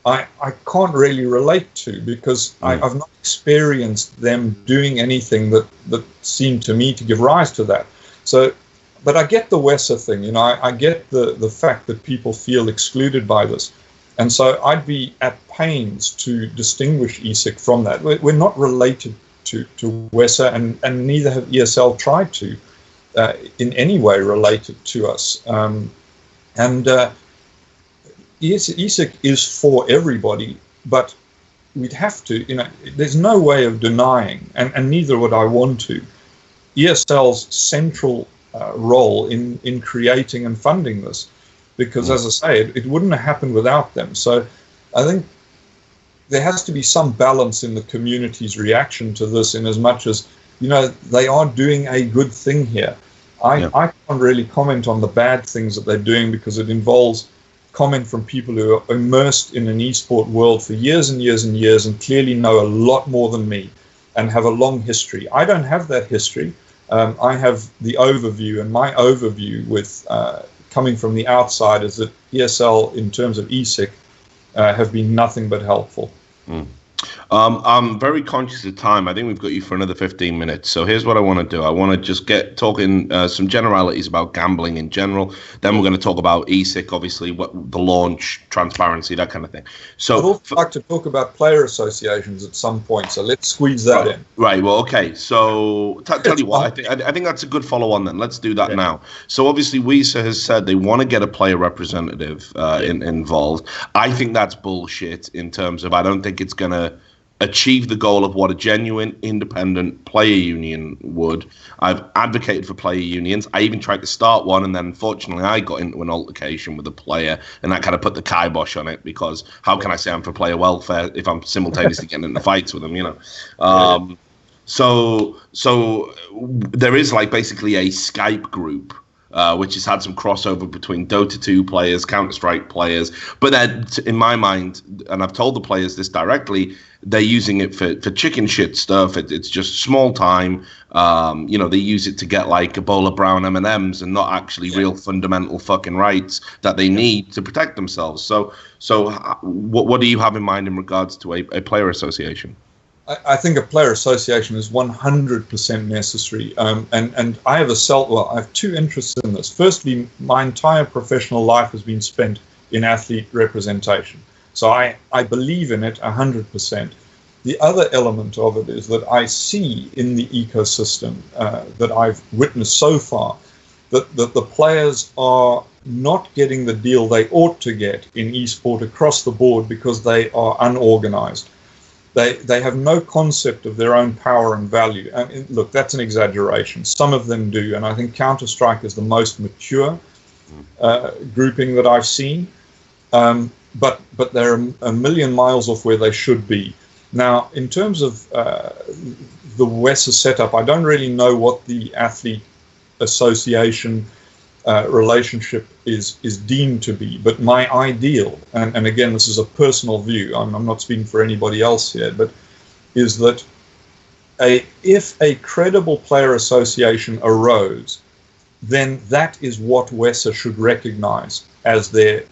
I can't really relate to, because I've not experienced them doing anything that seemed to me to give rise to that. So, but I get the WESA thing, I get the fact that people feel excluded by this. And so I'd be at pains to distinguish ESIC from that. We're not related to WESA, and neither have ESL tried to in any way related to us. ESIC is for everybody, but we'd have to, there's no way of denying, and neither would I want to, ESL's central role in creating and funding this, because as I say, it wouldn't have happened without them. So I think there has to be some balance in the community's reaction to this, in as much as, they are doing a good thing here. I can't really comment on the bad things that they're doing, because it involves comment from people who are immersed in an esport world for years and years and years, and clearly know a lot more than me and have a long history. I don't have that history. I have the overview, and my overview with coming from the outside is that ESL, in terms of ESIC, have been nothing but helpful. I'm very conscious of time. I think we've got you for another 15 minutes. So here's what I want to do. I want to just get talking some generalities about gambling in general. Then we're going to talk about ESIC, obviously, what the launch, transparency, that kind of thing. So I'd also like to talk about player associations at some point. So let's squeeze that in. Right. Well, okay. So tell you what, I think that's a good follow-on then. Let's do that now. So obviously, WESA has said they want to get a player representative involved. I think that's bullshit in terms of, I don't think it's going to achieve the goal of what a genuine independent player union would. I've advocated for player unions. I even tried to start one, and then unfortunately I got into an altercation with a player, and that kind of put the kibosh on it, because how can I say I'm for player welfare if I'm simultaneously getting into fights with them, So there is like basically a Skype group which has had some crossover between Dota 2 players, Counter-Strike players. But then, in my mind, and I've told the players this directly, they're using it for chicken shit stuff. It's just small time. They use it to get like a bowl of brown M&Ms and not actually real fundamental fucking rights that they need to protect themselves. So what do you have in mind in regards to a player association? I think a player association is 100% necessary, and I have I have two interests in this. Firstly, my entire professional life has been spent in athlete representation, so I believe in it 100%. The other element of it is that I see in the ecosystem that I've witnessed so far that the players are not getting the deal they ought to get in esport across the board, because they are unorganized. They have no concept of their own power and value. And look, that's an exaggeration. Some of them do, and I think Counter-Strike is the most mature grouping that I've seen. But they're a million miles off where they should be. Now, in terms of the WESA setup, I don't really know what the athlete association relationship is deemed to be, but my ideal, and again, this is a personal view, I'm not speaking for anybody else here, but is that if a credible player association arose, then that is what WESA should recognize as their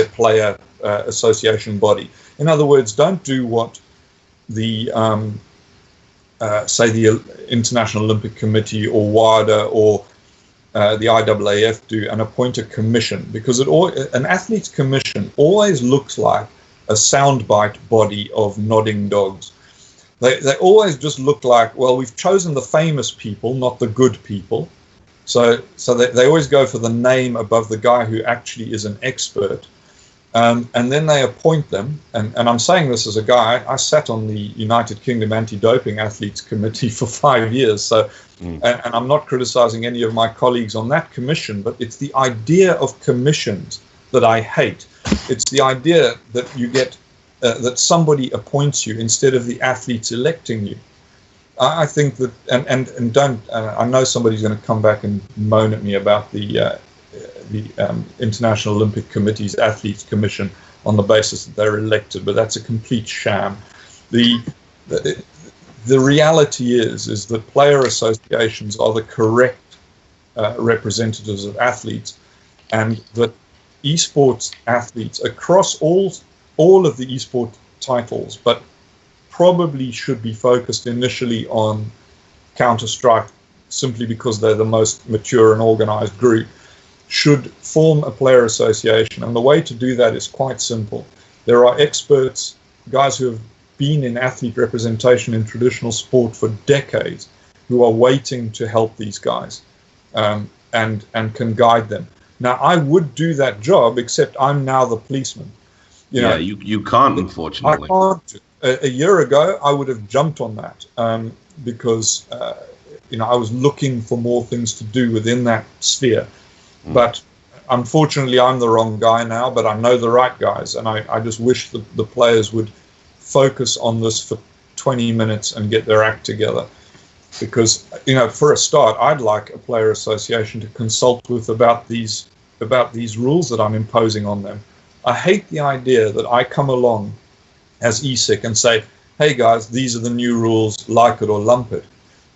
player association body. In other words, don't do what the say the International Olympic Committee or WADA or the IAAF do and appoint a commission, because an athlete's commission always looks like a soundbite body of nodding dogs. They always just look like, well, we've chosen the famous people, not the good people. So they always go for the name above the guy who actually is an expert. And then they appoint them. And I'm saying this as a guy, I sat on the United Kingdom Anti-Doping Athletes Committee for 5 years. So, and I'm not criticizing any of my colleagues on that commission, but it's the idea of commissions that I hate. It's the idea that you get that somebody appoints you instead of the athletes electing you. I think that, and don't, I know somebody's going to come back and moan at me about the International Olympic Committee's Athletes Commission on the basis that they're elected, but that's a complete sham. The reality is that player associations are the correct representatives of athletes, and that esports athletes across all of the esport titles, but probably should be focused initially on Counter-Strike simply because they're the most mature and organized group, should form a player association. And the way to do that is quite simple. There are experts, guys who have been in athlete representation in traditional sport for decades, who are waiting to help these guys and can guide them. Now, I would do that job, except I'm now the policeman. You can't, unfortunately. I can't. A year ago, I would have jumped on that because I was looking for more things to do within that sphere. But unfortunately, I'm the wrong guy now, but I know the right guys. And I just wish the players would focus on this for 20 minutes and get their act together. Because, for a start, I'd like a player association to consult with about these rules that I'm imposing on them. I hate the idea that I come along as ESIC and say, hey guys, these are the new rules, like it or lump it.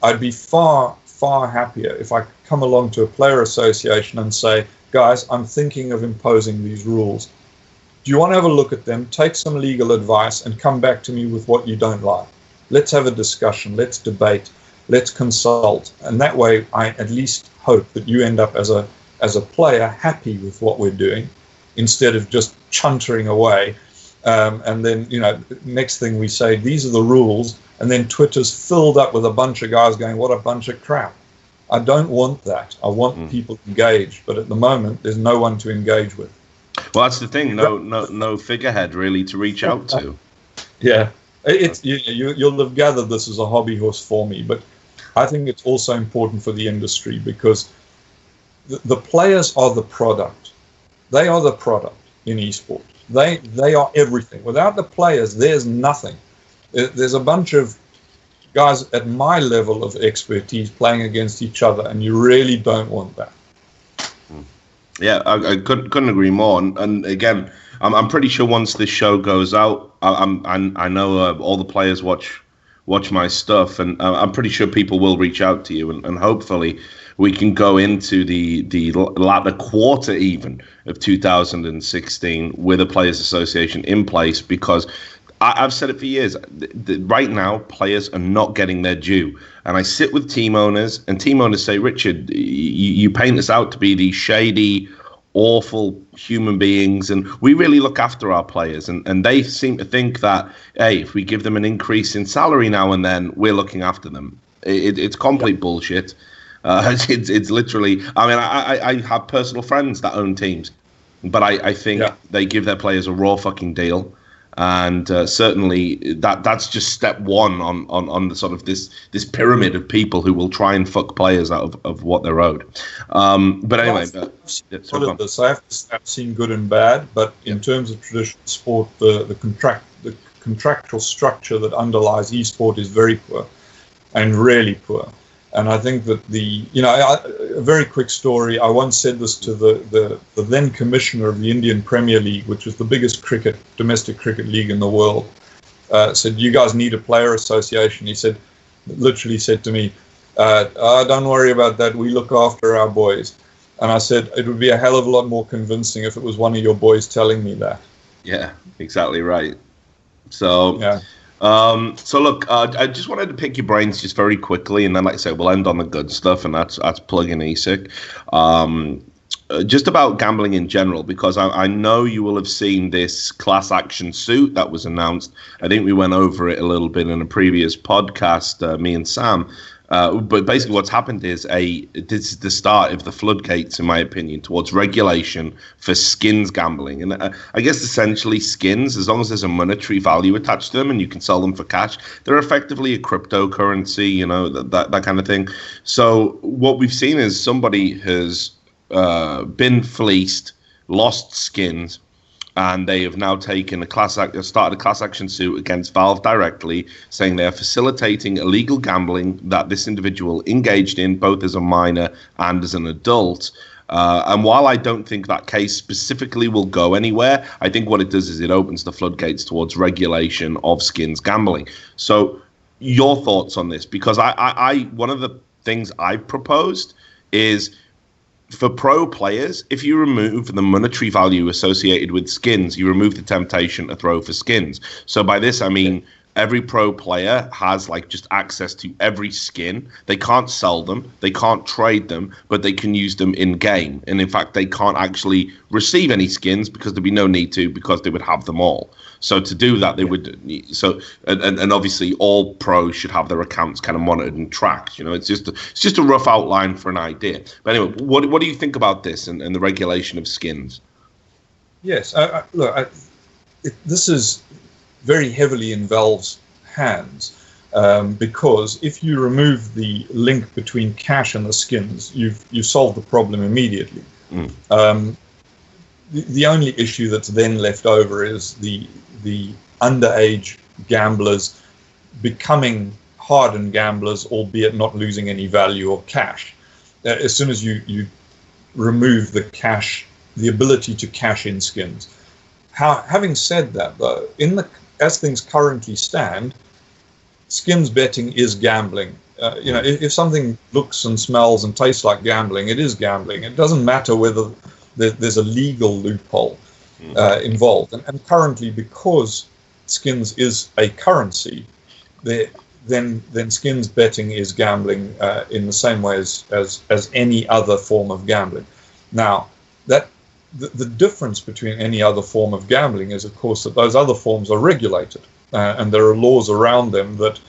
I'd be far, far happier if I come along to a player association and say, guys, I'm thinking of imposing these rules. Do you want to have a look at them, take some legal advice, and come back to me with what you don't like? Let's have a discussion, let's debate, let's consult. And that way, I at least hope that you end up as a player happy with what we're doing, instead of just chuntering away. And then, next thing we say, these are the rules, and then Twitter's filled up with a bunch of guys going, what a bunch of crap. I don't want that. I want people engaged, but at the moment, there's no one to engage with. Well, that's the thing. No figurehead really to reach out to. Yeah, you'll have gathered this is a hobby horse for me, but I think it's also important for the industry because the players are the product. They are the product in esports. They are everything. Without the players, there's nothing. There's a bunch of guys at my level of expertise playing against each other, and you really don't want that. Yeah, I couldn't agree more. And again, I'm pretty sure once this show goes out, I know all the players watch my stuff, and I'm pretty sure people will reach out to you, and hopefully we can go into the latter quarter even of 2016 with a players association in place, because I've said it for years. Right now, players are not getting their due. And I sit with team owners, and team owners say, Richard, you paint us out to be these shady, awful human beings, and we really look after our players. And they seem to think that, hey, if we give them an increase in salary now and then, we're looking after them. It's complete bullshit. It's literally, I mean, I have personal friends that own teams, but I think they give their players a raw fucking deal. And certainly that's just step one on the sort of this pyramid of people who will try and fuck players out of what they're owed. But anyway, I've seen good and bad, but in terms of traditional sport, the contractual structure that underlies esport is very poor and really poor. And I think that a very quick story, I once said this to the then commissioner of the Indian Premier League, which is the biggest domestic cricket league in the world, said, you guys need a player association. He literally said to me, don't worry about that, we look after our boys. And I said, it would be a hell of a lot more convincing if it was one of your boys telling me that. Yeah, exactly right. So, yeah. So look, I just wanted to pick your brains just very quickly, and then, like I said, we'll end on the good stuff, and that's plug-in ESIC. Just about gambling in general, because I know you will have seen this class action suit that was announced. I think we went over it a little bit in a previous podcast, me and Sam. But basically what's happened is this is the start of the floodgates, in my opinion, towards regulation for skins gambling. And I guess essentially skins, as long as there's a monetary value attached to them and you can sell them for cash, they're effectively a cryptocurrency, that kind of thing. So what we've seen is somebody has been fleeced, lost skins, and they have now started a class action suit against Valve directly, saying they are facilitating illegal gambling that this individual engaged in, both as a minor and as an adult. And while I don't think that case specifically will go anywhere, I think what it does is it opens the floodgates towards regulation of skins gambling. So your thoughts on this? Because I one of the things I've proposed is, for pro players, if you remove the monetary value associated with skins, you remove the temptation to throw for skins. So by this, I mean every pro player has just access to every skin. They can't sell them, they can't trade them, but they can use them in game. And in fact, they can't actually receive any skins because there'd be no need to, because they would have them all. So to do that, they would. So and obviously, all pros should have their accounts kind of monitored and tracked. It's just a rough outline for an idea. But anyway, what do you think about this and the regulation of skins? Yes, look, this is very heavily in Valve's hands, because if you remove the link between cash and the skins, you solve the problem immediately. The only issue that's then left over is the underage gamblers becoming hardened gamblers, albeit not losing any value or cash. As soon as you remove the cash, the ability to cash in skins. Having said that, though, as things currently stand, skins betting is gambling. If something looks and smells and tastes like gambling, it is gambling. It doesn't matter whether there's a legal loophole involved. And currently, because skins is a currency, then skins betting is gambling in the same way as any other form of gambling. Now, the difference between any other form of gambling is, of course, that those other forms are regulated, and there are laws around them that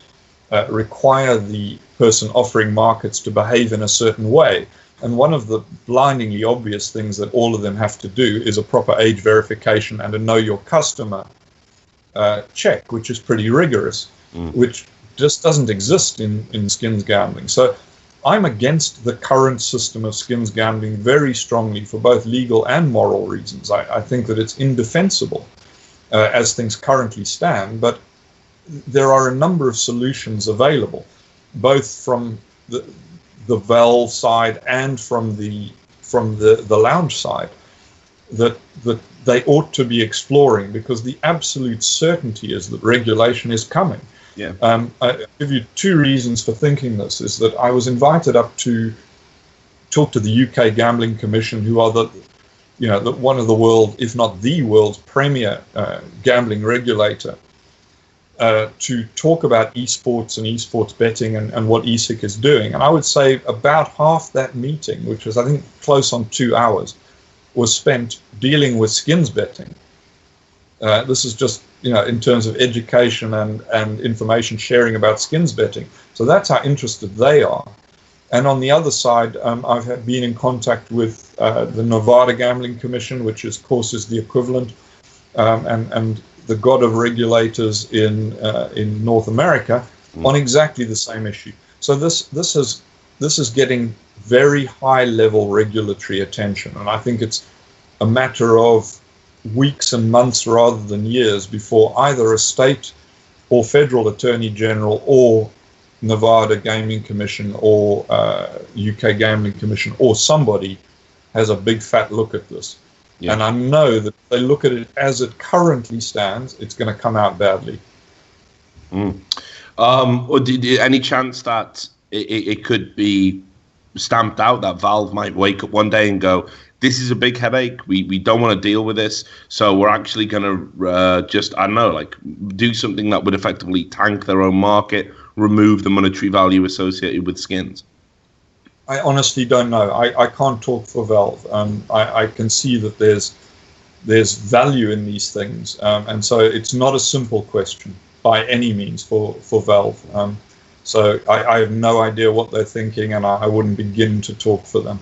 require the person offering markets to behave in a certain way. And one of the blindingly obvious things that all of them have to do is a proper age verification and a know your customer check, which is pretty rigorous, which just doesn't exist in skins gambling. So I'm against the current system of skins gambling very strongly for both legal and moral reasons. I think that it's indefensible as things currently stand, but there are a number of solutions available, both from the Valve side and from the lounge side, that they ought to be exploring, because the absolute certainty is that regulation is coming. Yeah. I'll give you two reasons for thinking this. Is that I was invited up to talk to the UK Gambling Commission, who are one of the world, if not the world's premier gambling regulator, to talk about esports and esports betting and what ESIC is doing. And I would say about half that meeting, which was I think close on 2 hours, was spent dealing with skins betting. This is just in terms of education and information sharing about skins betting. So that's how interested they are. And on the other side, I've been in contact with the Nevada Gambling Commission, which of course is the equivalent, and the god of regulators in North America, on exactly the same issue. So this is getting very high level regulatory attention, and I think it's a matter of weeks and months rather than years before either a state or federal attorney general or Nevada Gaming Commission or UK Gambling Commission or somebody has a big fat look at this. Yeah. And I know that if they look at it as it currently stands, it's going to come out badly. Any chance that it could be stamped out, that Valve might wake up one day and go, this is a big headache, we don't want to deal with this, so we're actually going to just, I don't know, like do something that would effectively tank their own market, remove the monetary value associated with skins? I honestly don't know. I can't talk for Valve. I can see that there's value in these things, and so it's not a simple question by any means for Valve. So I have no idea what they're thinking, and I wouldn't begin to talk for them.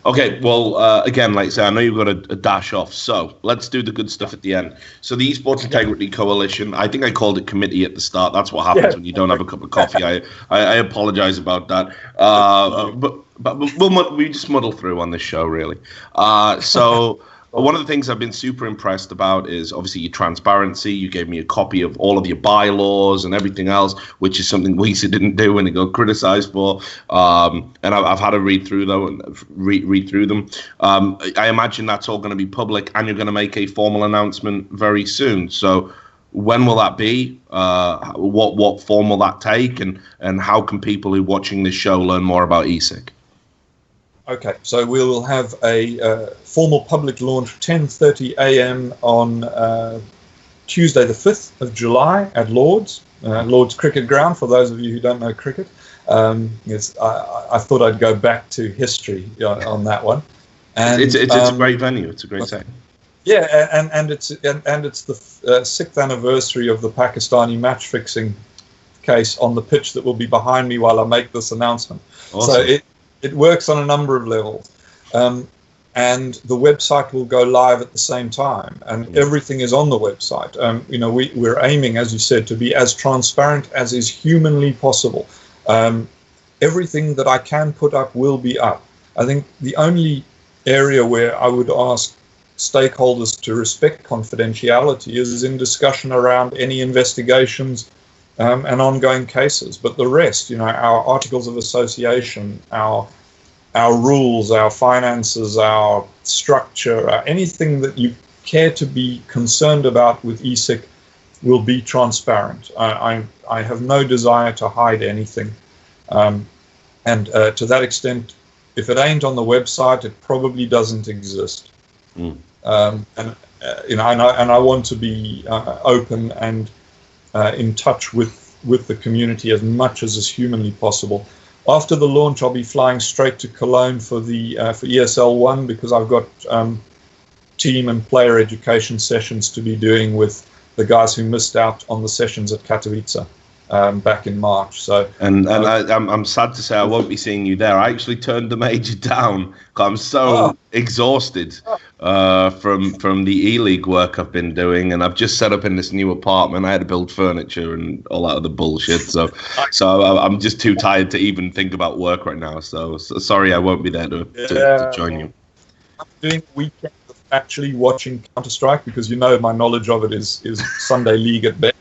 Okay, well, again, like I say, I know you've got a dash off, so let's do the good stuff at the end. So the Esports Integrity Coalition, I think I called it committee at the start. That's what happens when you don't have a cup of coffee. I apologize about that. But we just muddle through on this show, really. So one of the things I've been super impressed about is obviously your transparency. You gave me a copy of all of your bylaws and everything else, which is something Weezer didn't do when he got criticized for. And I've had to read through them. I imagine that's all going to be public, and you're going to make a formal announcement very soon. So when will that be? What form will that take? And how can people who are watching this show learn more about ESIC? Okay, so we will have a formal public launch 10:30 a.m. on Tuesday the 5th of July at Lord's Cricket Ground, for those of you who don't know cricket. Yes, I thought I'd go back to history on that one. And it's a great venue. It's a great setting. Yeah, and it's the 6th anniversary of the Pakistani match fixing case on the pitch that will be behind me while I make this announcement. Awesome. So it works on a number of levels, and the website will go live at the same time, and everything is on the website. We're aiming, as you said, to be as transparent as is humanly possible. Everything that I can put up will be up. I think the only area where I would ask stakeholders to respect confidentiality is in discussion around any investigations and ongoing cases. But the rest, our articles of association, our rules, our finances, our structure, anything that you care to be concerned about with ESIC will be transparent. I have no desire to hide anything. And to that extent, if it ain't on the website, it probably doesn't exist. And I want to be open and in touch with the community as much as is humanly possible. After the launch, I'll be flying straight to Cologne for ESL1 because I've got team and player education sessions to be doing with the guys who missed out on the sessions at Katowice back in March. So I'm sad to say I won't be seeing you there. I actually turned the major down because I'm so exhausted from the E-League work I've been doing, and I've just set up in this new apartment. I had to build furniture and all that other bullshit. So I'm just too tired to even think about work right now. So sorry, I won't be there to join you. I'm doing weekends of actually watching Counter-Strike because my knowledge of it is Sunday League at best.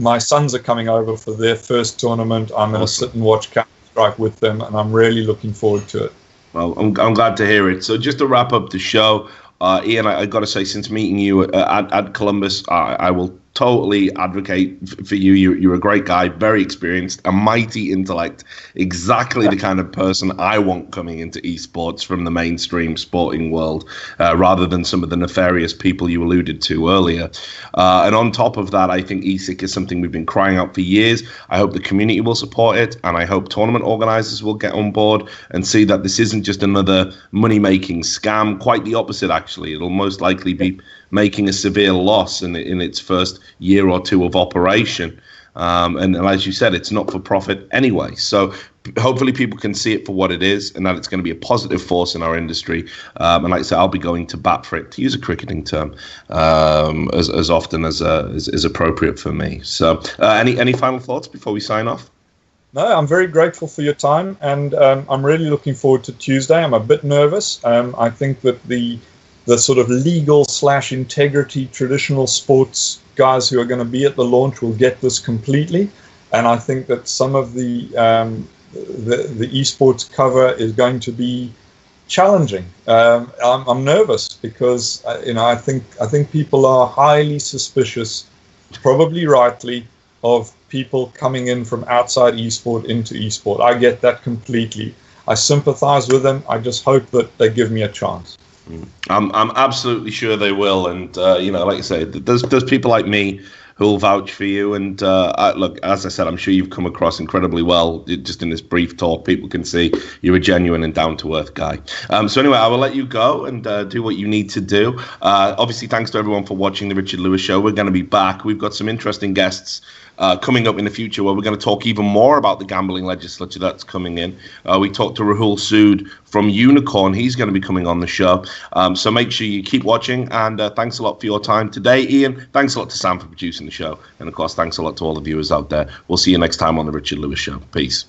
My sons are coming over for their first tournament. I'm going to sit and watch Counter-Strike with them, and I'm really looking forward to it. Well, I'm glad to hear it. So just to wrap up the show, Ian, I got to say, since meeting you at Columbus, I will totally advocate for you. You're a great guy, very experienced, a mighty intellect, exactly the kind of person I want coming into esports from the mainstream sporting world, rather than some of the nefarious people you alluded to earlier. And on top of that, I think ESIC is something we've been crying out for years. I hope the community will support it, and I hope tournament organizers will get on board and see that this isn't just another money-making scam. Quite the opposite, actually. It'll most likely be making a severe loss in its first year or two of operation. And as you said, it's not for profit anyway. So hopefully people can see it for what it is, and that it's going to be a positive force in our industry. And like I said, I'll be going to bat for it, to use a cricketing term, as often as is appropriate for me. So any final thoughts before we sign off? No, I'm very grateful for your time, and I'm really looking forward to Tuesday. I'm a bit nervous. I think that the the sort of legal / integrity traditional sports guys who are going to be at the launch will get this completely. And I think that some of the esports cover is going to be challenging. I'm nervous because I think people are highly suspicious, probably rightly, of people coming in from outside esport into esport. I get that completely. I sympathize with them. I just hope that they give me a chance. I'm absolutely sure they will, and like I say, there's people like me who'll vouch for you. And look, as I said, I'm sure you've come across incredibly well just in this brief talk. People can see you're a genuine and down-to-earth guy. So anyway, I will let you go and do what you need to do. Obviously, thanks to everyone for watching the Richard Lewis Show. We're going to be back. We've got some interesting guests coming up in the future where we're going to talk even more about the gambling legislature that's coming in. We talked to Rahul Sood from Unicorn. He's going to be coming on the show. So make sure you keep watching, and thanks a lot for your time today, Ian. Thanks a lot to Sam for producing the show. And of course, thanks a lot to all the viewers out there. We'll see you next time on the Richard Lewis Show. Peace.